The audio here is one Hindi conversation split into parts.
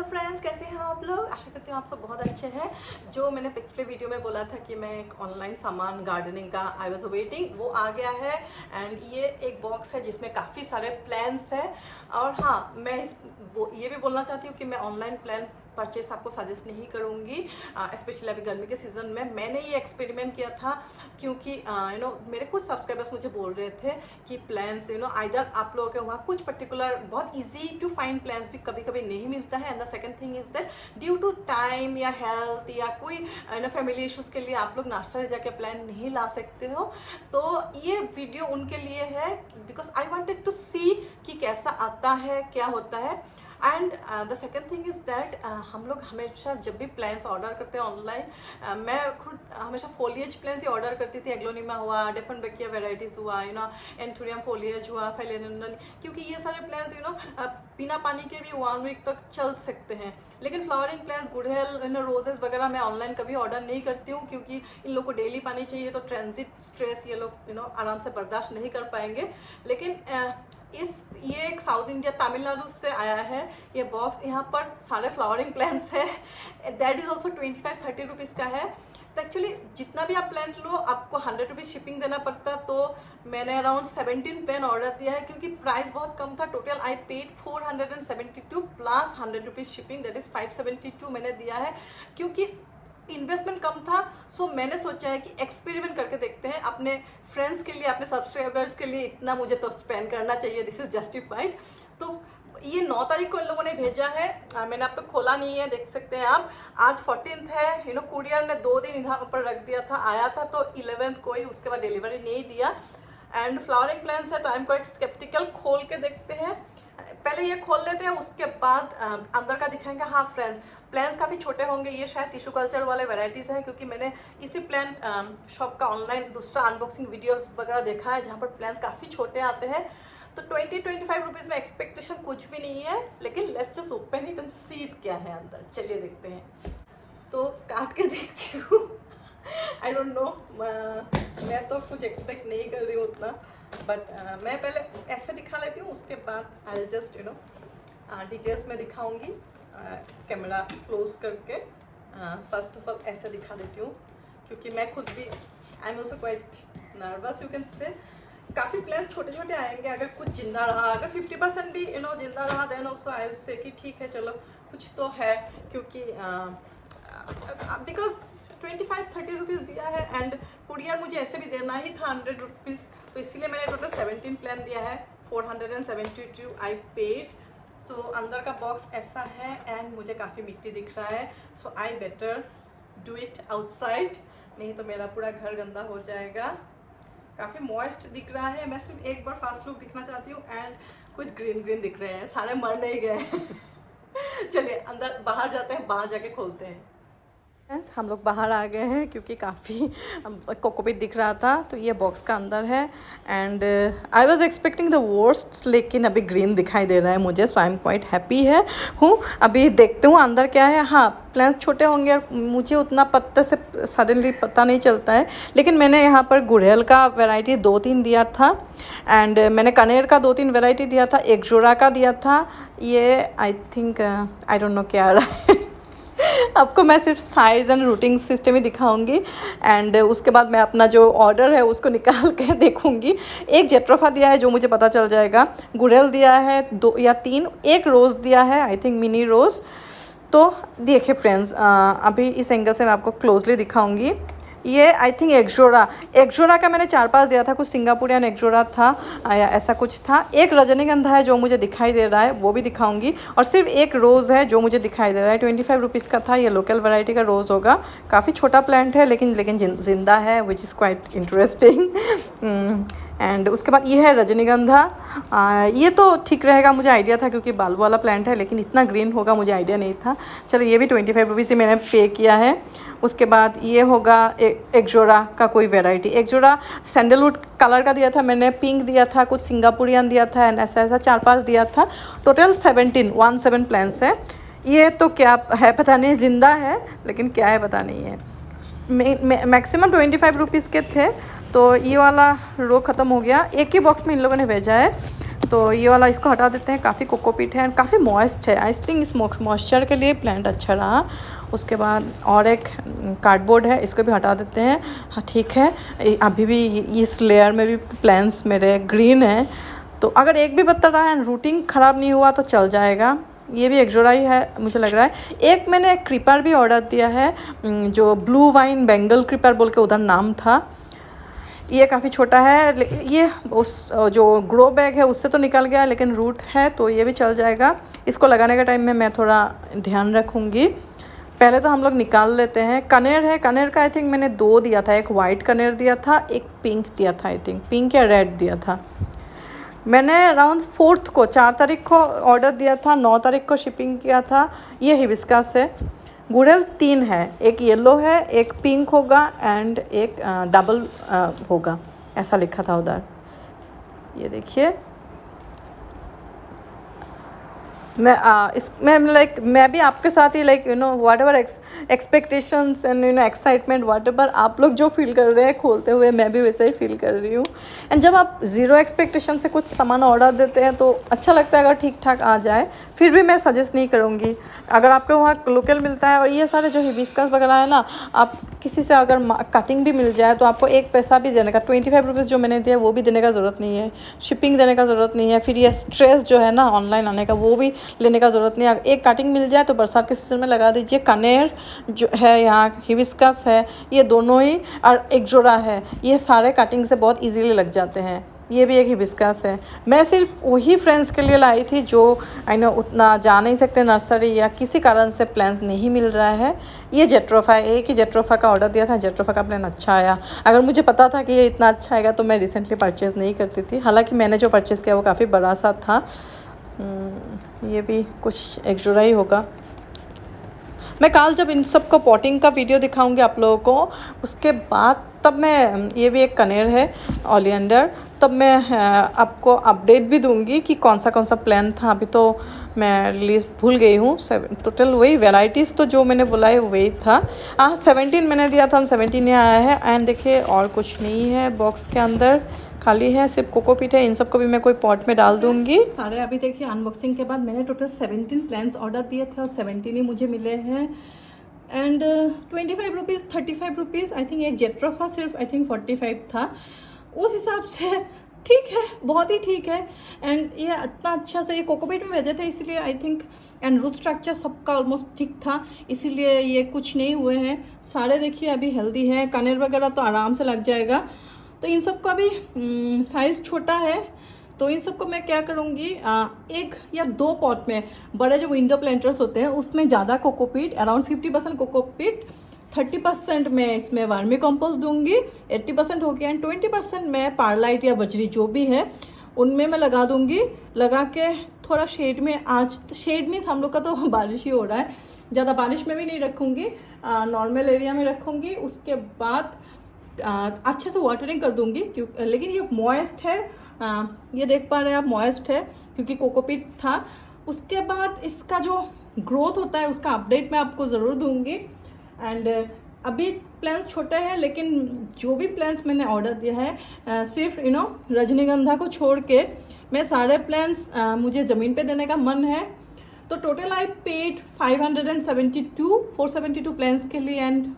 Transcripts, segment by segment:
हेलो फ्रेंड्स, कैसे हैं आप लोग। आशा करती हूँ आप सब बहुत अच्छे हैं। जो मैंने पिछले वीडियो में बोला था कि मैं एक ऑनलाइन सामान गार्डनिंग का आई वाज वेटिंग, वो आ गया है। एंड ये एक बॉक्स है जिसमें काफ़ी सारे प्लान्स हैं। और हाँ, मैं ये भी बोलना चाहती हूँ कि मैं ऑनलाइन प्लान परचेस आपको सजेस्ट नहीं करूँगी, स्पेशली अभी गर्मी के सीज़न में। मैंने ये एक्सपेरिमेंट किया था क्योंकि मेरे कुछ सब्सक्राइबर्स मुझे बोल रहे थे कि प्लान्स आइदर आप लोगों के वहाँ कुछ पर्टिकुलर बहुत इजी टू फाइंड प्लान्स भी कभी कभी नहीं मिलता है। And the second thing is that due to time या हेल्थ या कोई फैमिली इश्यूज़ के लिए आप लोग नर्सरी जाके प्लान नहीं ला सकते हो। तो ये वीडियो उनके लिए है, बिकॉज आई वॉन्टेड टू सी कि कैसा आता है, क्या होता है। And the second thing is that हम लोग हमेशा जब भी प्लान्स ऑर्डर करते हैं ऑनलाइन, मैं खुद हमेशा फोलिएज प्लान्स ही ऑर्डर करती थी। एग्लोनिमा हुआ, डिफरेंट वेराइटीज़ हुआ, एंथोरियम फोलिएज हुआ, फेलेनोडन, क्योंकि ये सारे प्लान्स बिना पानी के भी 1 वीक तक चल सकते हैं। लेकिन फ्लावरिंग प्लान्स, गुड़हल, रोजेस वगैरह मैं ऑनलाइन कभी ऑर्डर नहीं करती हूँ, क्योंकि इन लोग को डेली पानी चाहिए, तो ट्रांजिट स्ट्रेस ये लोग आराम से बर्दाश्त नहीं कर पाएंगे। लेकिन ये एक साउथ इंडिया तमिलनाडु से आया है ये बॉक्स। यहाँ पर सारे फ्लावरिंग प्लांट्स है। दैट इज़ ऑल्सो 25-30 रुपीज़ का है। तो एक्चुअली जितना भी आप प्लांट लो आपको 100 रुपीज़ शिपिंग देना पड़ता। तो मैंने अराउंड 17 पेन ऑर्डर दिया है, क्योंकि प्राइस बहुत कम था। Total I paid 472 plus 100 rupees shipping, that is 572 मैंने दिया है। क्योंकि इन्वेस्टमेंट कम था, सो मैंने सोचा है कि एक्सपेरिमेंट करके देखते हैं। अपने फ्रेंड्स के लिए, अपने सब्सक्राइबर्स के लिए इतना मुझे तो स्पेंड करना चाहिए, दिस इज़ जस्टिफाइड। तो ये 9 तारीख को इन लोगों ने भेजा है। मैंने अब तक खोला नहीं है, देख सकते हैं आप। आज 14th है। कुरियर ने 2 दिन इधर ऊपर रख दिया था, आया था तो 11th को ही, उसके बाद डिलीवरी नहीं दिया। एंड फ्लावरिंग प्लांट्स है तो आई एम क्वाइट स्केप्टिकल। खोल के देखते हैं, पहले ये खोल लेते हैं, उसके बाद अंदर का दिखाएंगे। हाँ फ्रेंड्स, प्लान्स काफ़ी छोटे होंगे। ये शायद टिश्यू कल्चर वाले वैरायटीज़ हैं, क्योंकि मैंने इसी प्लान शॉप का ऑनलाइन दूसरा अनबॉक्सिंग वीडियोस वगैरह देखा है, जहाँ पर प्लान्स काफ़ी छोटे आते हैं। तो 20-25 रुपीज़ में एक्सपेक्टेशन कुछ भी नहीं है। लेकिन let's just open it and see it क्या है अंदर। चलिए देखते हैं। तो काट के देखती हूँ। आई डोंट नो, मैं तो कुछ एक्सपेक्ट नहीं कर रही हूँ उतना, बट मैं पहले ऐसे दिखा लेती हूँ, उसके बाद आई जस्ट डिटेल्स में दिखाऊंगी। कैमरा क्लोज करके फर्स्ट ऑफ ऑल ऐसे दिखा देती हूँ, क्योंकि मैं खुद भी I am also quite nervous, you can say. काफ़ी प्लान छोटे छोटे आएंगे। अगर कुछ जिंदा रहा, अगर 50% भी जिंदा रहा, then also I will say कि ठीक है, चलो कुछ तो है। क्योंकि बिकॉज 25-30 रुपीज़ दिया है, एंड कुरियर मुझे ऐसे भी देना ही था 100 रुपीज़, तो इसीलिए मैंने टोटल 17 प्लान दिया है। 472 आई पेड। सो अंदर का बॉक्स ऐसा है, एंड मुझे काफ़ी मिट्टी दिख रहा है। So I better do it outside, नहीं तो मेरा पूरा घर गंदा हो जाएगा। काफ़ी मॉइस्ट दिख रहा है। मैं सिर्फ एक बार फास्ट लुक दिखना चाहती हूँ, एंड कुछ ग्रीन ग्रीन दिख रहे हैं, सारे मर नहीं गए। चलिए अंदर बाहर जाते हैं, बाहर जाके खोलते हैं। हम लोग बाहर आ गए हैं, क्योंकि काफ़ी कोकोपीट दिख रहा था। तो ये बॉक्स का अंदर है, and I was expecting the worst, लेकिन अभी ग्रीन दिखाई दे रहा है मुझे, सो आई एम क्वाइट हैप्पी है हूँ। अभी देखते हूँ अंदर क्या है। हाँ, प्लांट छोटे होंगे और मुझे उतना पत्ते से सडनली पता नहीं चलता है। लेकिन मैंने यहाँ पर गुड़हल का वैरायटी 2-3 दिया था, एंड मैंने कनेर का 2-3 वैरायटी दिया था, एक जोड़ा का दिया था। ये I think I don't know क्या आ रहा है। आपको मैं सिर्फ साइज़ एंड रूटिंग सिस्टम ही दिखाऊंगी, एंड उसके बाद मैं अपना जो ऑर्डर है उसको निकाल के देखूंगी। एक जेट्रोफा दिया है जो मुझे पता चल जाएगा, गुड़हल दिया है 2 या 3, एक रोज़ दिया है, आई थिंक मिनी रोज़। तो देखिए फ्रेंड्स, अभी इस एंगल से मैं आपको क्लोजली दिखाऊंगी। ये आई थिंक एक जोड़ा का मैंने 4-5 दिया था, कुछ सिंगापुरियन एक जोड़ा था या ऐसा कुछ था। एक रजनीगंधा है जो मुझे दिखाई दे रहा है, वो भी दिखाऊंगी। और सिर्फ एक रोज़ है जो मुझे दिखाई दे रहा है, 25 रुपीज़ का था। ये लोकल वैरायटी का रोज़ होगा। काफ़ी छोटा प्लांट है, लेकिन जिंदा है, which is quite interesting. And उसके बाद ये है रजनीगंधा। ये तो ठीक रहेगा, मुझे आइडिया था, क्योंकि बाल वाला प्लांट है, लेकिन इतना ग्रीन होगा मुझे आइडिया नहीं था। चलो ये भी 25 रुपीज़ से मैंने पे किया है। उसके बाद ये होगा एक जोड़ा का कोई वैरायटी। एक जोड़ा सैंडलवुड कलर का दिया था मैंने, पिंक दिया था, कुछ सिंगापुरियन दिया था, एंड ऐसा 4-5 दिया था। टोटल 17 प्लांट्स है। ये तो क्या है पता नहीं, ज़िंदा है, लेकिन क्या है पता नहीं है। मैक्सिमम 25 रुपीज़ के थे, तो ये वाला रो ख़त्म हो गया। एक ही बॉक्स में इन लोगों ने भेजा है। तो ये वाला इसको हटा देते हैं। काफ़ी कोकोपीट है एंड काफ़ी मॉइस्ट है। आई थिंक इस मॉइस्चर के लिए प्लांट अच्छा रहा। उसके बाद और एक कार्डबोर्ड है, इसको भी हटा देते हैं। हाँ ठीक है, अभी भी इस लेयर में भी प्लांट्स मेरे ग्रीन हैं, तो अगर एक भी पत्ता रहा है रूटिंग ख़राब नहीं हुआ तो चल जाएगा। ये भी एक जोड़ा ही है मुझे लग रहा है। एक मैंने एक क्रीपर भी ऑर्डर दिया है, जो ब्लू वाइन बेंगल क्रीपर बोल के उधर नाम था। ये काफ़ी छोटा है, ये उस जो ग्रो बैग है उससे तो निकल गया, लेकिन रूट है तो ये भी चल जाएगा। इसको लगाने के टाइम में मैं थोड़ा ध्यान रखूँगी। पहले तो हम लोग निकाल लेते हैं। कनेर है, कनेर का आई थिंक मैंने 2 दिया था, एक वाइट कनेर दिया था, एक पिंक दिया था, आई थिंक पिंक या रेड दिया था। मैंने अराउंड 4th को 4 तारीख को ऑर्डर दिया था, 9 तारीख को शिपिंग किया था। ये हिबिस्कस है। गुड़हल 3 है, एक येलो है, एक पिंक होगा एंड एक डबल होगा, ऐसा लिखा था उधर। ये देखिए, मैं लाइक मैं भी आपके साथ ही like whatever expectations and excitement whatever आप लोग जो फील कर रहे हैं खोलते हुए, मैं भी वैसे ही फील कर रही हूँ। एंड जब आप ज़ीरो एक्सपेक्टेशन से कुछ सामान ऑर्डर देते हैं तो अच्छा लगता है, अगर ठीक ठाक आ जाए। फिर भी मैं सजेस्ट नहीं करूँगी, अगर आपको वहाँ लोकल मिलता है। और ये सारे जो हिबिस्कस वगैरह है ना, आप किसी से अगर कटिंग भी मिल जाए तो आपको एक पैसा भी देने का, 25 रुपीज़ जो मैंने दिया वो भी देने का ज़रूरत नहीं है, शिपिंग देने का ज़रूरत नहीं है। फिर ये स्ट्रेस जो है ना ऑनलाइन आने का, वो भी लेने का ज़रूरत नहीं है। एक कटिंग मिल जाए तो बरसात के सीजन में लगा दीजिए। कनेर जो है यहाँ, हिबिस्कस है, ये दोनों ही, और एक जोड़ा है, ये सारे कटिंग से बहुत इजीली लग जाते हैं। ये भी एक हिबिस्कस है। मैं सिर्फ वही फ्रेंड्स के लिए लाई थी जो उतना जा नहीं सकते नर्सरी, या किसी कारण से प्लान्स नहीं मिल रहा है। ये जेट्रोफा है, एक ही जेट्रोफा का ऑर्डर दिया था, जेट्रोफा का प्लान अच्छा आया। अगर मुझे पता था कि ये इतना अच्छा आएगा तो मैं रिसेंटली परचेज़ नहीं करती थी। हालांकि मैंने जो परचेज़ किया वो काफ़ी बड़ा सा था। ये भी कुछ एक जोड़ा ही होगा। मैं कल जब इन सब को पॉटिंग का वीडियो दिखाऊंगी आप लोगों को, उसके बाद तब मैं, ये भी एक कनेर है ओलियंडर, तब मैं आपको अपडेट भी दूंगी कि कौन सा प्लान था। अभी तो मैं रिलीज भूल गई हूँ। टोटल वही वेराइटीज़ तो जो मैंने बोला है वही था। 17 मैंने दिया था, 17 ही आया है। एंड देखिए और कुछ नहीं है बॉक्स के अंदर, खाली है, सिर्फ कोकोपीट है। इन सब को भी मैं कोई पॉट में डाल दूंगी सारे। अभी देखिए अनबॉक्सिंग के बाद मैंने टोटल 17 प्लान्स ऑर्डर दिए थे और 17 ही मुझे मिले हैं। And 25 rupees, 35 rupees, I think एक जेट्रोफा सिर्फ आई थिंक 45 था। उस हिसाब से ठीक है, बहुत ही ठीक है। एंड ये इतना अच्छा से ये कोकोपीट में भेजे थे इसीलिए I think, and root structure सबका ऑलमोस्ट ठीक था, इसीलिए ये कुछ नहीं हुए हैं। सारे देखिए अभी हेल्दी है। कनेर वगैरह तो आराम से लग जाएगा। तो इन सब का भी साइज़ छोटा है, तो इन सबको मैं क्या करूँगी, 1 या 2 पॉट में, बड़े जो विंडो प्लांटर्स होते हैं उसमें ज़्यादा कोकोपीट, अराउंड 50% कोकोपीट, 30% मैं इसमें वर्मी कंपोस्ट दूंगी, 80% हो गया, एंड 20% मैं पारलाइट या बजरी जो भी है उनमें मैं लगा दूंगी। लगा के थोड़ा शेड में, आज शेड मीन्स हम लोग का तो बारिश ही हो रहा है, ज़्यादा बारिश में भी नहीं रखूँगी, नॉर्मल एरिया में रखूँगी। उसके बाद अच्छे से वाटरिंग कर दूंगी, लेकिन ये मॉइस्ट है, ये देख पा रहे हैं आप, मॉइस्ट है क्योंकि कोकोपीट था। उसके बाद इसका जो ग्रोथ होता है उसका अपडेट मैं आपको ज़रूर दूंगी। एंड अभी प्लान्स छोटे हैं, लेकिन जो भी प्लान्स मैंने ऑर्डर दिया है, सिर्फ रजनीगंधा को छोड़ के मैं सारे प्लान्स मुझे ज़मीन पे देने का मन है। तो टोटल आई पेड 472 प्लान्स के लिए एंड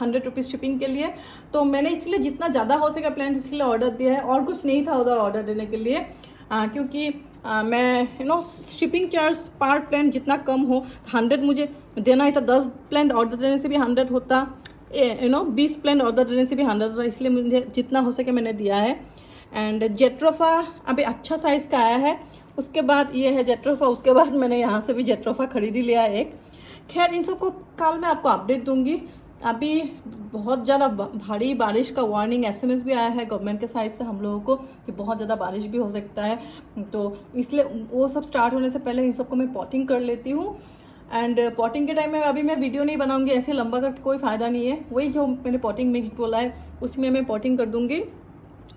100 रुपीज़ शिपिंग के लिए। तो मैंने इसलिए जितना ज़्यादा हो सके प्लान इसलिए ऑर्डर दिया है, और कुछ नहीं था उधर ऑर्डर देने के लिए, क्योंकि मैं शिपिंग चार्ज पर प्लान जितना कम हो, 100 मुझे देना ही था। 10 प्लान ऑर्डर देने से भी 100 होता, 20 प्लान ऑर्डर देने से भी 100 होता, इसलिए मुझे जितना हो सके मैंने दिया है। एंड जेट्रोफा अभी अच्छा साइज़ का आया है। उसके बाद ये है जेट्रोफा, उसके बाद मैंने यहाँ से भी जेट्रोफा खरीद ही लिया है एक। खैर इन सबको कल मैं आपको अपडेट दूंगी। अभी बहुत ज़्यादा भारी बारिश का वार्निंग SMS भी आया है गवर्नमेंट के साइड से हम लोगों को कि बहुत ज़्यादा बारिश भी हो सकता है, तो इसलिए वो सब स्टार्ट होने से पहले इन सबको मैं पॉटिंग कर लेती हूँ। एंड पॉटिंग के टाइम में अभी मैं वीडियो नहीं बनाऊँगी, ऐसे लंबा करके कोई फ़ायदा नहीं है। वही जो मैंने पॉटिंग मिक्स बोला है उसमें मैं पॉटिंग कर दूँगी।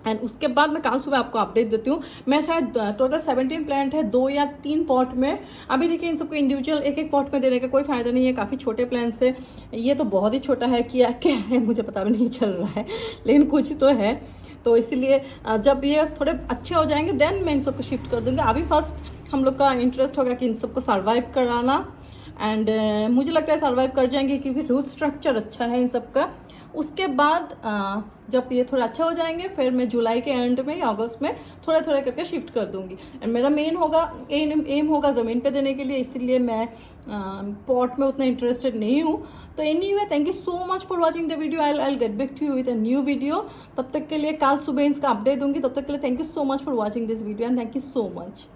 एंड उसके बाद मैं कल सुबह आपको अपडेट देती हूँ। मैं शायद टोटल 17 प्लांट है 2 या 3 पॉट में। अभी देखिए इन सबको इंडिविजुअल एक पॉट में देने का कोई फ़ायदा नहीं है, काफ़ी छोटे प्लांट्स है। ये तो बहुत ही छोटा है, क्या है मुझे पता भी नहीं चल रहा है, लेकिन कुछ तो है। तो इसीलिए जब ये थोड़े अच्छे हो जाएंगे देन मैं इन सबको शिफ्ट कर दूँगी। अभी फर्स्ट हम लोग का इंटरेस्ट होगा कि इन सबको सर्वाइव कराना, एंड मुझे लगता है सर्वाइव कर जाएंगे क्योंकि रूट स्ट्रक्चर अच्छा है इन सब का। उसके बाद जब ये थोड़ा अच्छा हो जाएंगे फिर मैं जुलाई के एंड में या अगस्त में थोड़ा थोड़ा करके शिफ्ट कर दूंगी। एंड मेरा मेन होगा एम होगा ज़मीन पे देने के लिए, इसीलिए मैं पॉट में उतना इंटरेस्टेड नहीं हूँ। तो anyway thank you so much for watching the video. I get back to you with a new video. तब तक के लिए कल सुबह इसका अपडेट दूंगी। तब तक के लिए thank you so much for watching this video and thank you so much.